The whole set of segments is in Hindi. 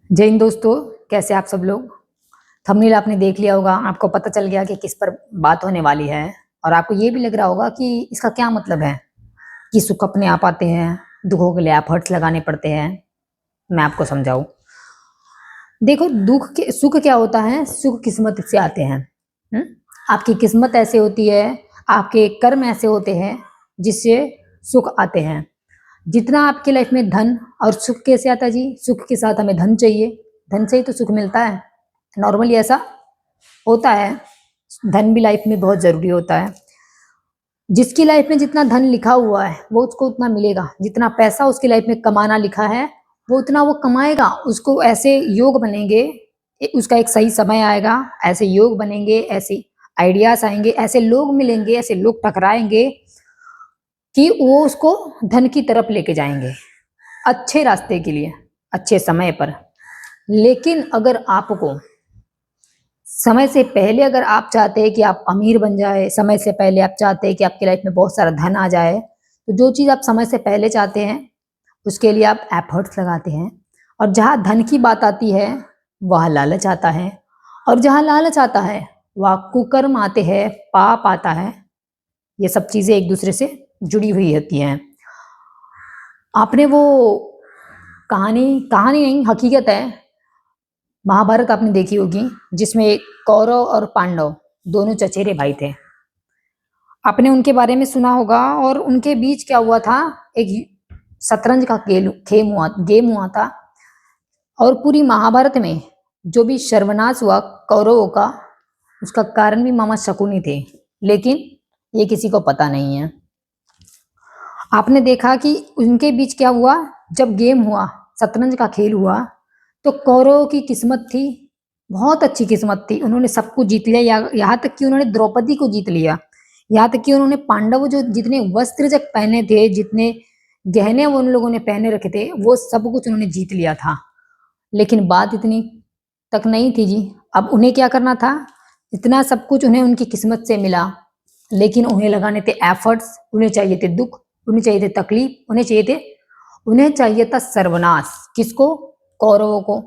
जय हिंद दोस्तों, कैसे आप सब लोग। थंबनेल आपने देख लिया होगा, आपको पता चल गया कि किस पर बात होने वाली है और आपको ये भी लग रहा होगा कि इसका क्या मतलब है कि सुख अपने आप आते हैं, दुखों के लिए एफर्ट्स लगाने पड़ते हैं। मैं आपको समझाऊं। देखो, सुख क्या होता है। सुख किस्मत से आते हैं। आपकी किस्मत ऐसे होती है, आपके कर्म ऐसे होते हैं जिससे सुख आते हैं। जितना आपकी लाइफ में धन और सुख कैसे आता है जी। सुख के साथ हमें धन चाहिए, धन से ही तो सुख मिलता है। नॉर्मली ऐसा होता है। धन भी लाइफ में बहुत जरूरी होता है। जिसकी लाइफ में जितना धन लिखा हुआ है वो उसको उतना मिलेगा। जितना पैसा उसकी लाइफ में कमाना लिखा है वो उतना वो कमाएगा। उसको ऐसे योग बनेंगे, उसका एक सही समय आएगा, ऐसे योग बनेंगे, ऐसे आइडियाज आएंगे, ऐसे लोग मिलेंगे, ऐसे लोग टकराएंगे कि वो उसको धन की तरफ लेके जाएंगे, अच्छे रास्ते के लिए, अच्छे समय पर। लेकिन अगर आपको समय से पहले अगर आप चाहते हैं कि आप अमीर बन जाए, समय से पहले आप चाहते हैं कि आपकी लाइफ में बहुत सारा धन आ जाए, तो जो चीज़ आप समय से पहले चाहते हैं उसके लिए आप एफर्ट्स लगाते हैं। और जहाँ धन की बात आती है वहाँ लालच आता है, और जहाँ लालच आता है वहाँ कुकर्म आते हैं, पाप आता है। ये सब चीज़ें एक दूसरे से जुड़ी हुई होती हैं। आपने वो कहानी कहानी नहीं, हकीकत है, महाभारत आपने देखी होगी, जिसमें कौरव और पांडव दोनों चचेरे भाई थे। आपने उनके बारे में सुना होगा। और उनके बीच क्या हुआ था, एक शतरंज का गेम हुआ था। और पूरी महाभारत में जो भी सर्वनाश हुआ कौरवों का, उसका कारण भी मामा शकुनी थे। लेकिन ये किसी को पता नहीं है। आपने देखा कि उनके बीच क्या हुआ। जब गेम हुआ, शतरंज का खेल हुआ, तो कौरवों की किस्मत थी, बहुत अच्छी किस्मत थी। उन्होंने सब कुछ जीत लिया, यहाँ तक कि उन्होंने द्रौपदी को जीत लिया। यहाँ तक कि उन्होंने पांडव जो जितने वस्त्र जब पहने थे, जितने गहने उन लोगों ने पहने रखे थे, वो सब कुछ उन्होंने जीत लिया था। लेकिन बात इतनी तक नहीं थी जी। अब उन्हें क्या करना था। इतना सब कुछ उन्हें उनकी किस्मत से मिला, लेकिन उन्हें लगाने थे एफर्ट्स, उन्हें चाहिए थे दुख, उन्हें चाहिए थे तकलीफ, उन्हें चाहिए था सर्वनाश। किसको? कौरवों को।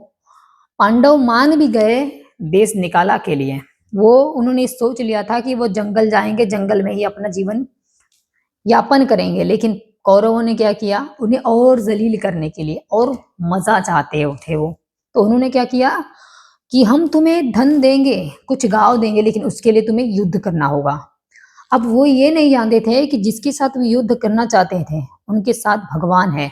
पांडव मान भी गए देश निकाला के लिए। वो उन्होंने सोच लिया था कि वो जंगल जाएंगे, जंगल में ही अपना जीवन यापन करेंगे। लेकिन कौरवों ने क्या किया, उन्हें और जलील करने के लिए, और मजा चाहते थे वो, तो उन्होंने क्या किया कि हम तुम्हें धन देंगे, कुछ गांव देंगे, लेकिन उसके लिए तुम्हें युद्ध करना होगा। अब वो ये नहीं जानते थे कि जिसके साथ वो युद्ध करना चाहते थे उनके साथ भगवान है,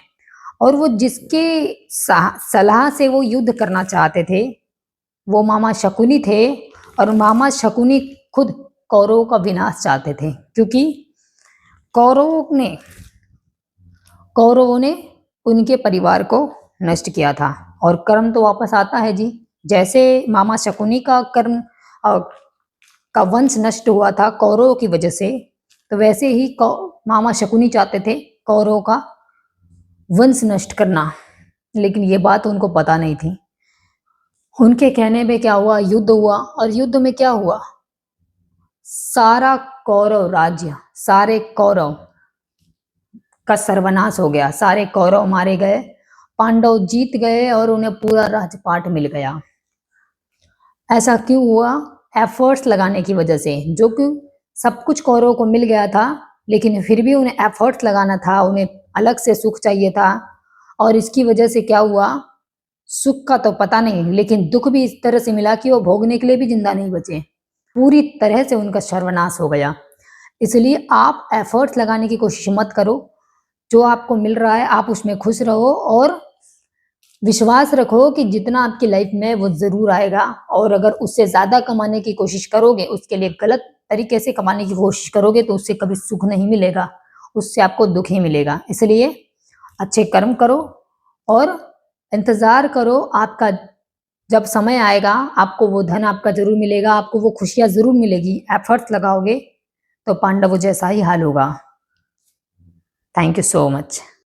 और वो जिसके सलाह से वो युद्ध करना चाहते थे वो मामा शकुनी थे। और मामा शकुनी खुद कौरवों का विनाश चाहते थे, क्योंकि कौरवों ने उनके परिवार को नष्ट किया था। और कर्म तो वापस आता है जी। जैसे मामा शकुनी का कर्म का वंश नष्ट हुआ था कौरवों की वजह से, तो वैसे ही मामा शकुनी चाहते थे कौरवों का वंश नष्ट करना। लेकिन ये बात उनको पता नहीं थी। उनके कहने में क्या हुआ, युद्ध हुआ। और युद्ध में क्या हुआ, सारा कौरव राज्य, सारे कौरव का सर्वनाश हो गया। सारे कौरव मारे गए, पांडव जीत गए और उन्हें पूरा राजपाट मिल गया। ऐसा क्यों हुआ? एफर्ट्स लगाने की वजह से। जो कि सब कुछ कौरवों को मिल गया था, लेकिन फिर भी उन्हें एफर्ट्स लगाना था, उन्हें अलग से सुख चाहिए था। और इसकी वजह से क्या हुआ, सुख का तो पता नहीं, लेकिन दुख भी इस तरह से मिला कि वो भोगने के लिए भी जिंदा नहीं बचे। पूरी तरह से उनका सर्वनाश हो गया। इसलिए आप एफर्ट्स लगाने की कोशिश मत करो। जो आपको मिल रहा है आप उसमें खुश रहो, और विश्वास रखो कि जितना आपकी लाइफ में वो जरूर आएगा। और अगर उससे ज्यादा कमाने की कोशिश करोगे, उसके लिए गलत तरीके से कमाने की कोशिश करोगे, तो उससे कभी सुख नहीं मिलेगा, उससे आपको दुख ही मिलेगा। इसलिए अच्छे कर्म करो और इंतजार करो। आपका जब समय आएगा आपको वो धन आपका जरूर मिलेगा, आपको वो खुशियां जरूर मिलेगी। एफर्ट्स लगाओगे तो पांडवों जैसा ही हाल होगा। Thank you so much.